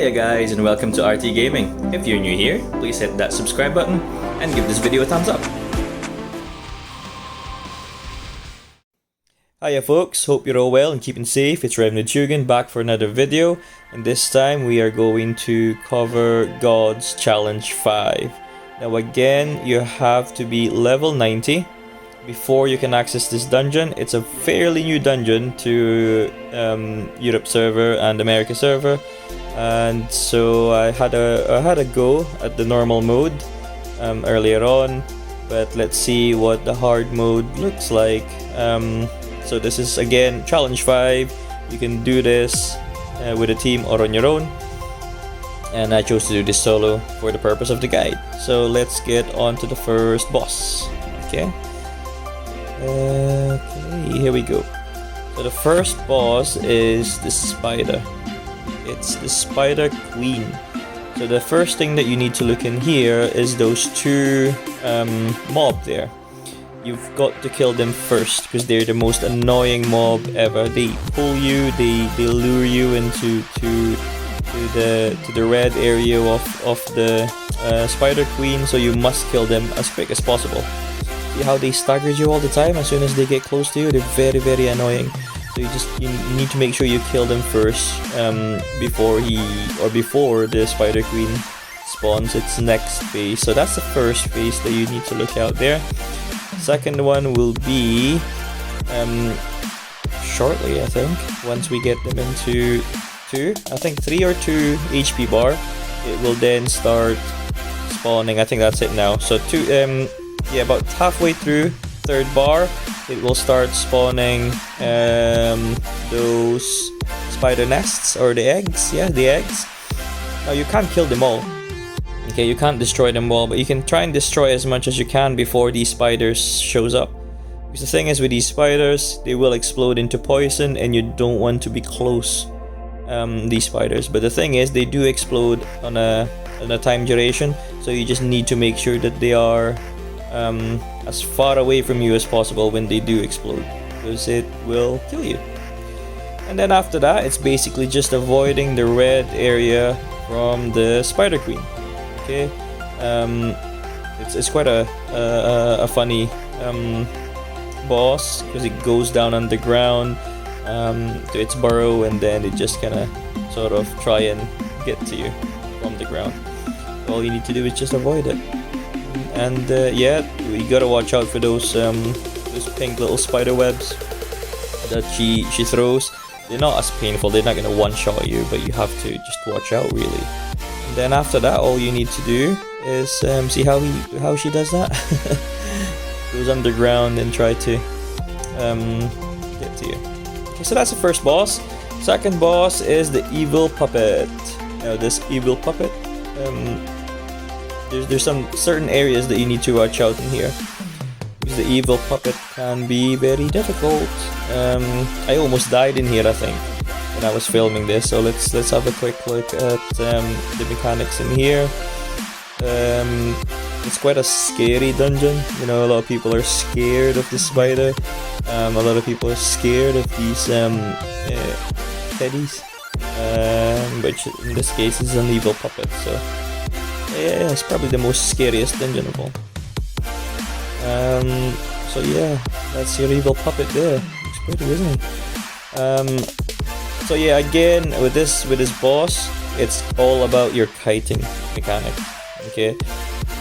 Hiya guys and welcome to RT Gaming. If you're new here, please hit that subscribe button and give this video a thumbs up. Hiya folks, hope you're all well and keeping safe. It's Revned back for another video, and this time we are going to cover God's Challenge 5. Now again, you have to be level 90 before you can access this dungeon. It's a fairly new dungeon to Europe server and America server, and so I had a go at the normal mode earlier on, but let's see what the hard mode looks like. So this is again Challenge 5. You can do this with a team or on your own, and I chose to do this solo for the purpose of the guide. So let's get on to the first boss. Okay, here we go. So the first boss is the spider. It's the Spider Queen. So the first thing that you need to look in here is those two mob there. You've got to kill them first because they're the most annoying mob ever. They pull you, they lure you into the red area of the Spider Queen, so you must kill them as quick as possible. See how they stagger you all the time as soon as they get close to you? They're very, very annoying. So you need to make sure you kill them first before the Spider Queen spawns its next phase. So that's the first phase that you need to look out there. Second one will be shortly, I think, once we get them into 3 or 2 HP bar, it will then start spawning. I think that's it now. So about halfway through third bar, it will start spawning those spider nests or the eggs. Yeah, the eggs. Now you can't kill them all. Okay, you can't destroy them all, but you can try and destroy as much as you can before these spiders shows up. Because the thing is with these spiders, they will explode into poison, and you don't want to be close these spiders. But the thing is, they do explode on a time duration, so you just need to make sure that they are as far away from you as possible when they do explode, because it will kill you. And then after that, it's basically just avoiding the red area from the Spider Queen. Okay, it's quite a funny boss because it goes down underground to its burrow, and then it just kind of sort of try and get to you from the ground. All you need to do is just avoid it. And yeah, you gotta watch out for those pink little spider webs that she throws. They're not as painful, they're not gonna one-shot you, but you have to just watch out really. And then after that, all you need to do is see how she does that. Goes underground and try to get to you. Okay, so that's the first boss. Second boss is the evil puppet. Now this evil puppet, there's some certain areas that you need to watch out in here, because the evil puppet can be very difficult. I almost died in here, I think, when I was filming this. So let's have a quick look at the mechanics in here. It's quite a scary dungeon. You know, a lot of people are scared of the spider. A lot of people are scared of these teddies, which in this case is an evil puppet. So yeah, it's probably the most scariest dungeon of all. So yeah, that's your evil puppet there. Looks pretty, isn't it? So yeah, again with this boss, it's all about your kiting mechanic. Okay,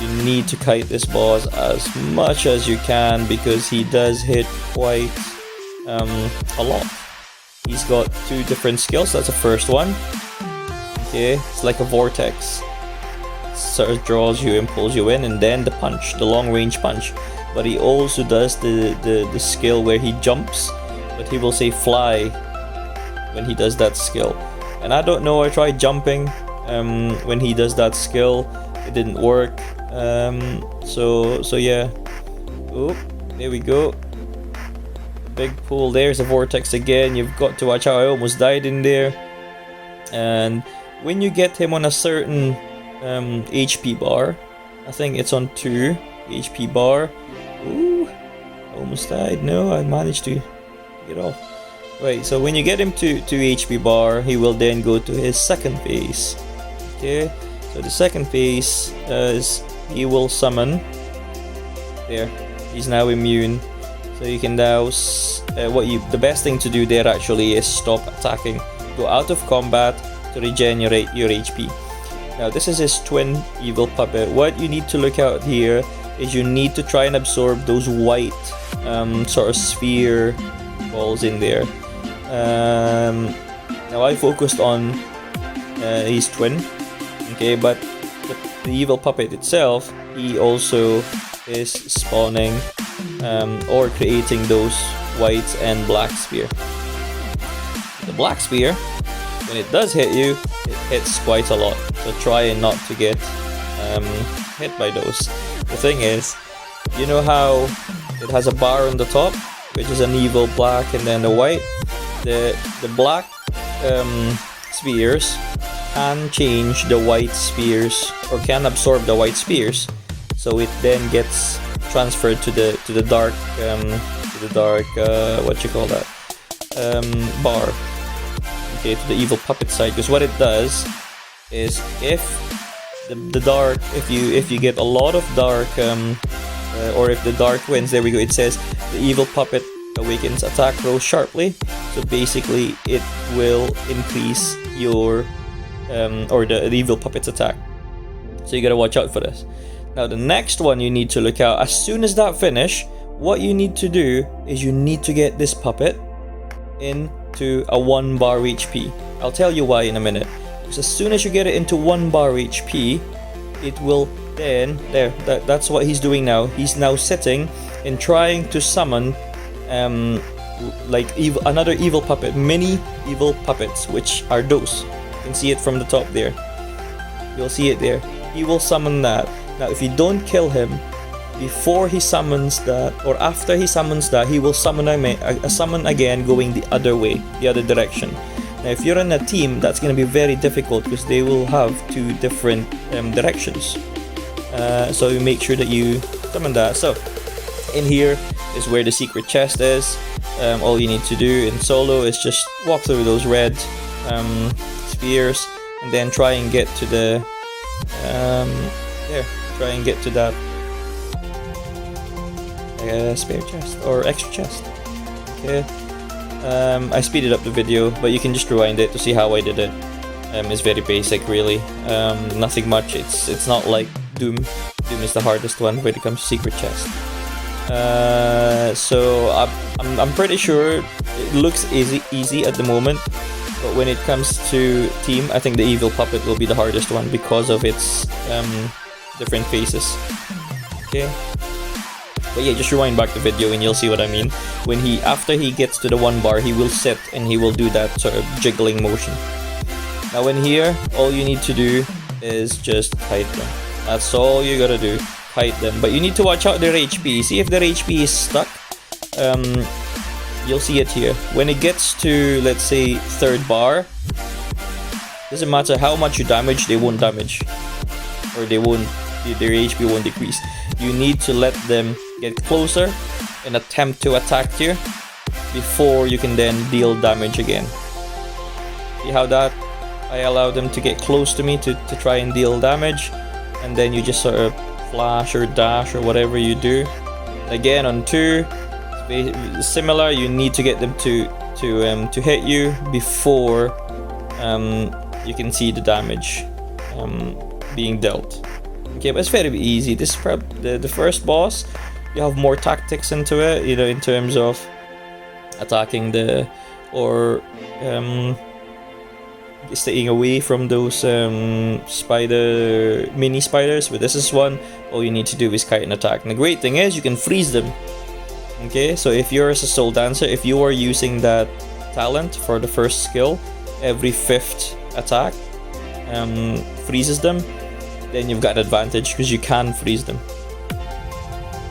you need to kite this boss as much as you can because he does hit quite a lot. He's got 2 different skills. That's the first one. Okay, it's like a vortex. Sort of draws you and pulls you in, and then the punch, the long range punch. But he also does the skill where he jumps, but he will say fly when he does that skill. And I don't know, I tried jumping when he does that skill, it didn't work. So yeah. Oh, there we go. Big pool. There's a vortex again. You've got to watch out. I almost died in there. And when you get him on a certain HP bar, I think it's on 2 HP bar. Ooh, almost died. No, I managed to get off. Right, so when you get him to HP bar, he will then go to his second phase. Okay, so the second phase is he will summon. There, he's now immune. So you can now the best thing to do there actually is stop attacking, go out of combat to regenerate your HP. Now this is his twin evil puppet. What you need to look out here is you need to try and absorb those white sort of sphere balls in there. Now I focused on his twin, okay, but the evil puppet itself, he also is spawning or creating those white and black spear. The black spear, when it does hit you, it hits quite a lot, so try not to get hit by those. The thing is, you know how it has a bar on the top, which is an evil black and then the white? The black spheres can change the white spheres, or can absorb the white spheres, so it then gets transferred to the dark what you call that, bar, okay, to the evil puppet side. Because what it does is, if the dark, if you get a lot of dark, or if the dark wins, there we go, it says the evil puppet awakens, attack rolls sharply. So basically it will increase your or the evil puppet's attack, so you gotta watch out for this. Now the next one you need to look out, as soon as that finish, what you need to do is you need to get this puppet into a 1 bar HP. I'll tell you why in a minute. Because as soon as you get it into 1 bar HP, it will then, that's what he's doing now. He's now sitting and trying to summon like another evil puppet, mini evil puppets, which are those. You can see it from the top there. You'll see it there. He will summon that. Now if you don't kill him before he summons that, or after he summons that, he will summon a summon again going the other way, the other direction. Now if you're in a team, that's going to be very difficult because they will have 2 different directions. So you make sure that you summon that. So in here is where the secret chest is. All you need to do in solo is just walk through those red spheres and then try and get to the try and get to that spare chest or extra chest. Okay, I speeded up the video, but you can just rewind it to see how I did it. It's very basic, really. Nothing much. It's not like Doom. Doom is the hardest one when it comes to secret chest. So I'm pretty sure it looks easy at the moment, but when it comes to team, I think the evil puppet will be the hardest one because of its different phases. Okay, but yeah, just rewind back the video and you'll see what I mean. When after he gets to the 1 bar, he will sit and he will do that sort of jiggling motion. Now in here, all you need to do is just kite them. That's all you gotta do. Kite them, but you need to watch out their HP. See if their HP is stuck. You'll see it here. When it gets to, let's say, 3rd bar, doesn't matter how much you damage, they won't damage, or their HP won't decrease. You need to let them get closer and attempt to attack you before you can then deal damage again. See how that I allow them to get close to me to try and deal damage, and then you just sort of flash or dash or whatever you do. Again on 2, similar. You need to get them to hit you before you can see the damage being dealt. Okay, but it's very easy. This prep the first boss, you have more tactics into it, you know, in terms of attacking or staying away from those mini spiders. But this is one, all you need to do is kite and attack. And the great thing is you can freeze them. Okay, so if you're as a soul dancer, if you are using that talent for the first skill, every 5th attack freezes them, then you've got an advantage because you can freeze them.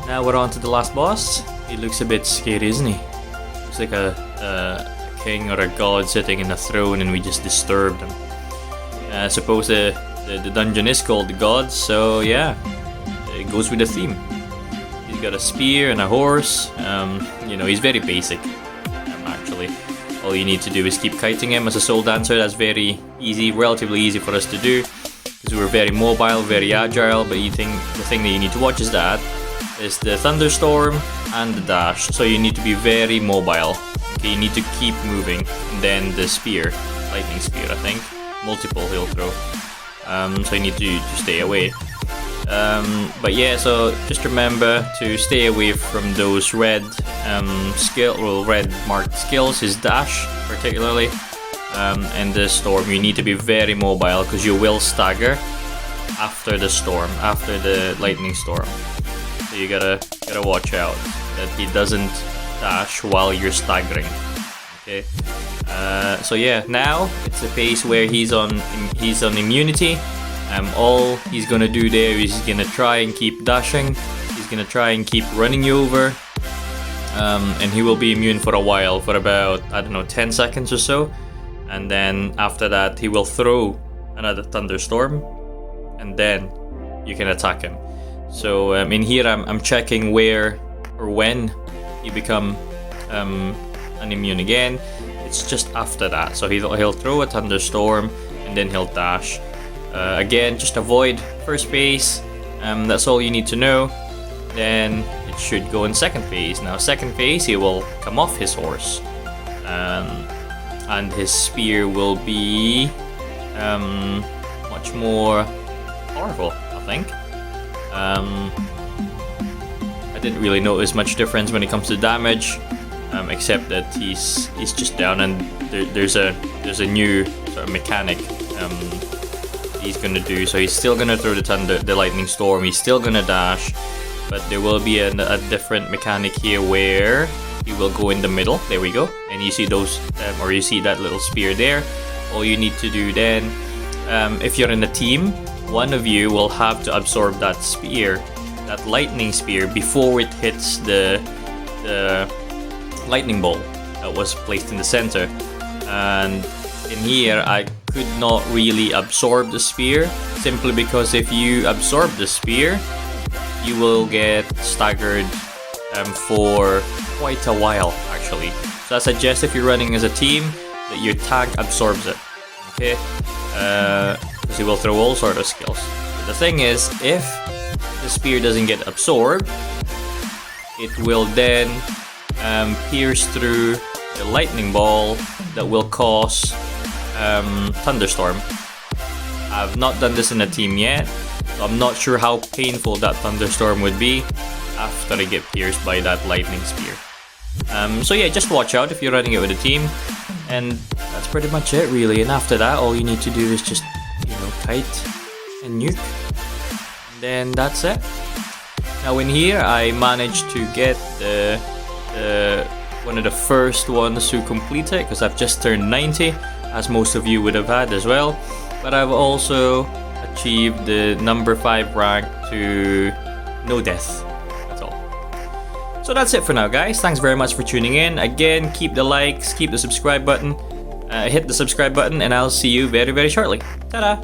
Now we're on to the last boss. He looks a bit scary, isn't he? Looks like a king or a god sitting in a throne, and we just disturbed him. I suppose the dungeon is called the gods, so yeah, it goes with the theme. He's got a spear and a horse. You know, he's very basic. Actually, all you need to do is keep kiting him as a soul dancer. That's very easy, relatively easy for us to do. because we're very mobile, very agile, but the thing that you need to watch is the thunderstorm and the dash. So you need to be very mobile. Okay, you need to keep moving. And then the spear, lightning spear, I think, multiple he'll throw. So you need to stay away. But yeah, so just remember to stay away from those red red marked skills, his dash particularly, and the storm. You need to be very mobile because you will stagger after the storm, after the lightning storm. So you gotta watch out that he doesn't dash while you're staggering. Okay. So yeah, now it's a phase where he's on immunity. All he's gonna do there is he's gonna try and keep dashing. He's gonna try and keep running you over. And he will be immune for a while, for about, I don't know, 10 seconds or so. And then after that, he will throw another thunderstorm, and then you can attack him. So in here, I'm checking where or when you become unimmune again. It's just after that. So he'll throw a thunderstorm, and then he'll dash. Again, just avoid first phase. That's all you need to know. Then it should go in second phase. Now, second phase, he will come off his horse, and his spear will be much more powerful, I think. I didn't really notice much difference when it comes to damage, except that he's just down, and there's a new sort of mechanic he's gonna do. So he's still gonna throw the lightning storm. He's still gonna dash, but there will be a different mechanic here where he will go in the middle. There we go. And you see those, or you see that little spear there. All you need to do then, if you're in a team, one of you will have to absorb that spear, that lightning spear, before it hits the lightning ball that was placed in the center. And in here, I could not really absorb the spear, simply because if you absorb the spear, you will get staggered for quite a while, actually. So I suggest, if you're running as a team, that your tank absorbs it, okay? Because he will throw all sort of skills. But the thing is, if the spear doesn't get absorbed, it will then pierce through the lightning ball that will cause thunderstorm. I've not done this in a team yet, so I'm not sure how painful that thunderstorm would be after I get pierced by that lightning spear. So yeah, just watch out if you're running it with a team, and that's pretty much it really. And after that, all you need to do is just, kite and nuke, and then that's it. Now in here, I managed to get the one of the first ones to complete it, because I've just turned 90, as most of you would have had as well. But I've also achieved the number 5 rank to no death. That's all. So that's it for now, guys. Thanks very much for tuning in. Again, keep the likes, keep the subscribe button, hit the subscribe button, and I'll see you very, very shortly. Ta-da!